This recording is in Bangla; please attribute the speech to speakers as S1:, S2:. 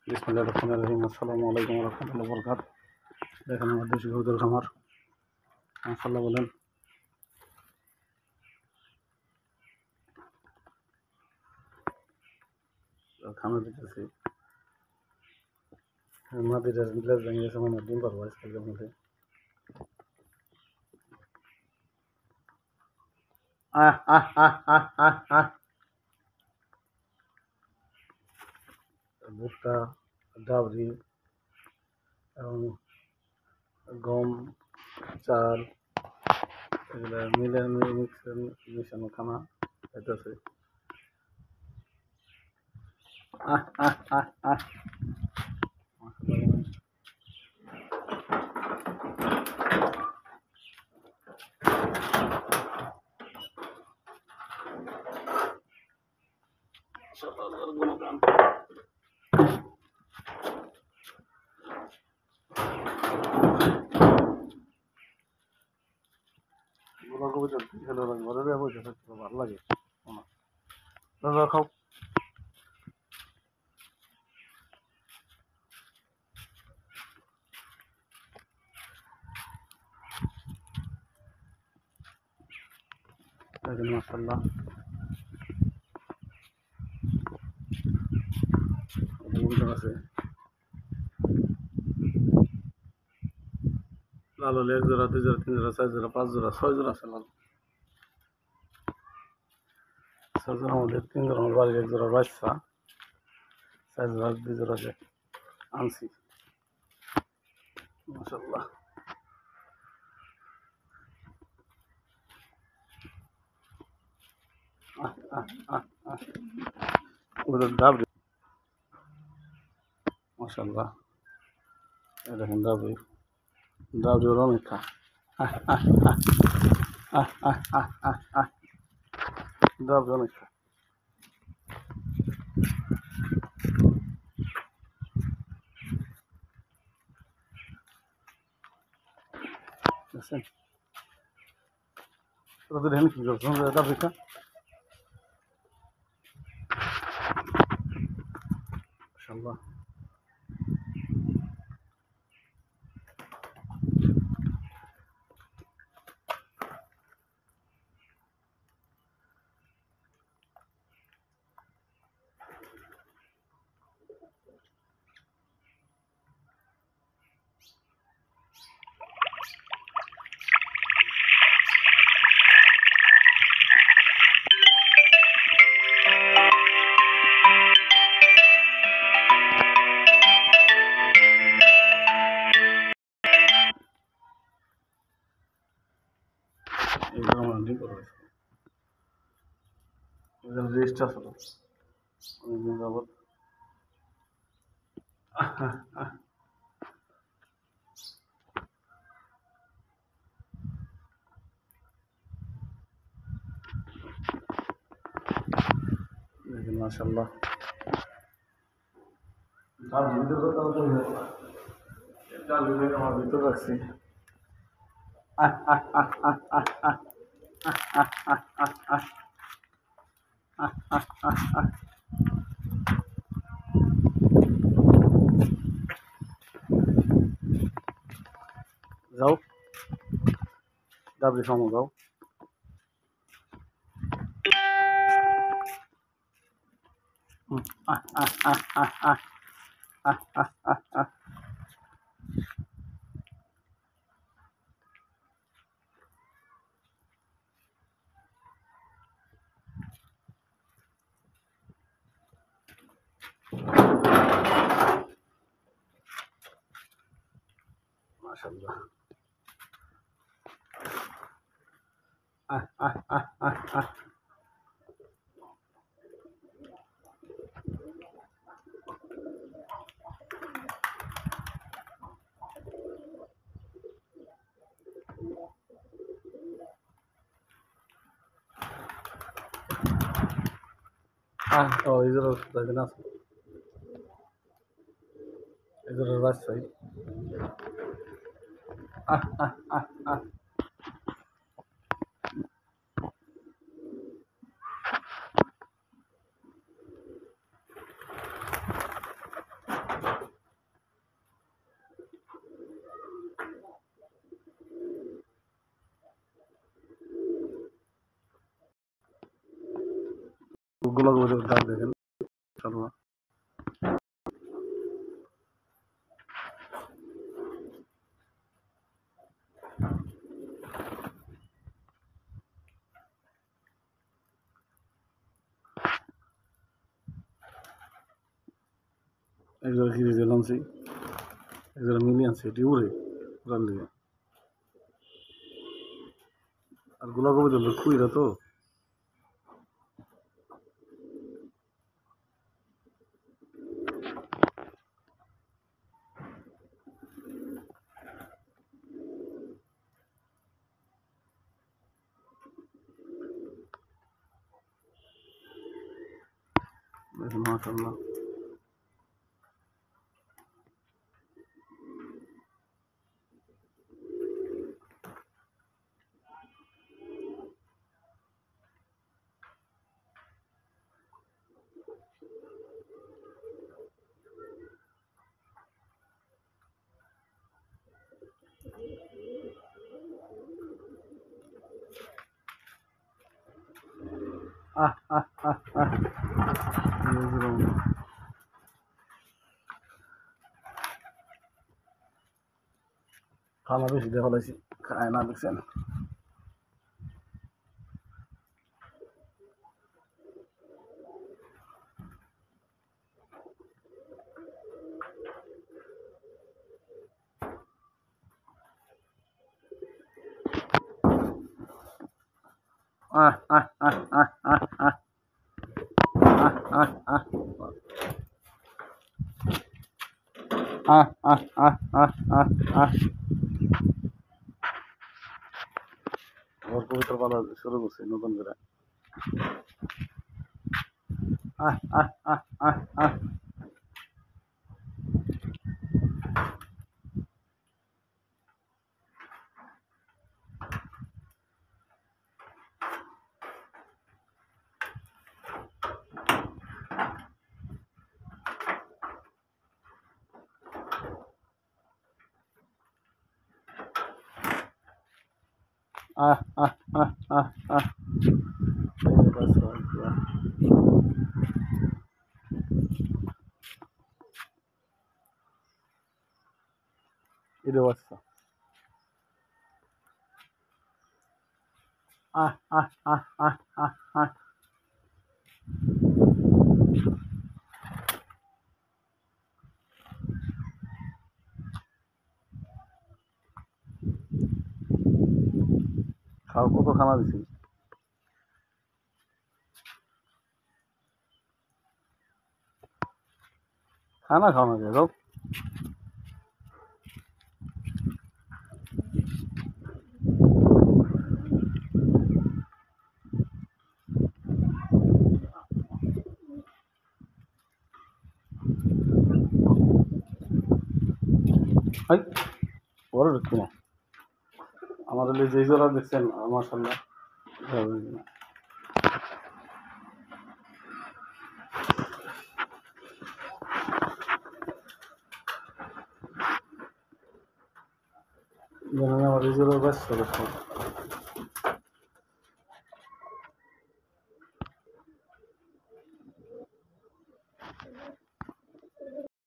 S1: বিসমিল্লাহির রহমানির রহিম। আসসালামু আলাইকুম ওয়া রাহমাতুল্লাহি ওয়া বারাকাতুহু। দেখেন আমার দেশি গরুর খামার, মাশাআল্লাহ বলেন। খামার দিতেছি, মাদিটার গ্লাস ভেঙে গেছে, আমার ডিম পারবো আজকালকের মধ্যে। আহ আহ আহ আহ আহ আহ ভুট্টা, ডাবরি এবং গম, চাল এগুলো মিলে মিশানো খানা খাইতেছে। আহ আহ আহ আহ গুণগান। কবিতা খেলে ঘরে বসে থাকতে ভালো লাগে। দাদা খাও। দেখেন মাশাআল্লাহ আছে। লাল হলে 1 জোড়া, 2 জোড়া, 3 জোড়া, 4 জোড়া, 5 জোড়া, 6 জোড়া আছে লাল। 6 জোড়ার মধ্যে 3 জোড়া আমার বাড়ির, 1 জোড়া বাচ্চা, 4 জোড়া 2 জোড়াকে আনছি। মাশাআল্লাহ। ওদের ডাবরি মাশাআল্লাহ। এই দেখেন ডাবরি, ডাবরি ওর অনেক খা। ডাবরি অনেক খা। দেখছেন তোদের হেন কি করছো ডাবরি খা। মাশাআল্লাহ। এগুলো আমার ডিম পারবো, এগুলো রেস্ট আসলো অনেকদিন যাবত। দেখেন মাশাআল্লাহ। ডাল ভিতরে ডাল ভিতরে আমার ভিতরে রাখছি। যাও ডাবরি খামো যাও। মাশাআল্লাহ। ও ইজোর দেখেন আছে, ইজোরের বাচ্চাই। গোলাগুলো দাম দেখেন সালমা একজোড়া কি দিয়েছে লঞ্চি একজোড়া মিলি আনছে এটি উড়ে উড়ান দিকে আর গোলাগুলো ধরলে খুইরা তো দেখেন মাশাআল্লাহ আহ আহ আহ আহ খানা বেশি দেখা লাইছি খায় না দেখছেন আহ আহ আহ আহ আহ আহ আহ আহ আহ আহ আহ আহ আহ আহ ওর কবিতার পালা শুরু করছে নতুন করে আহ আহ আহ আহ আহ ah ah ah ah ah itu wasa ah ah ah ah ah ah খাও কত খানা দিছি খানা খাও না যাও হাই বড় দেখো না আমাদের যে জোড়া দেখছেন মাশাআল্লাহ জানেন আমার এই জোড়া বাস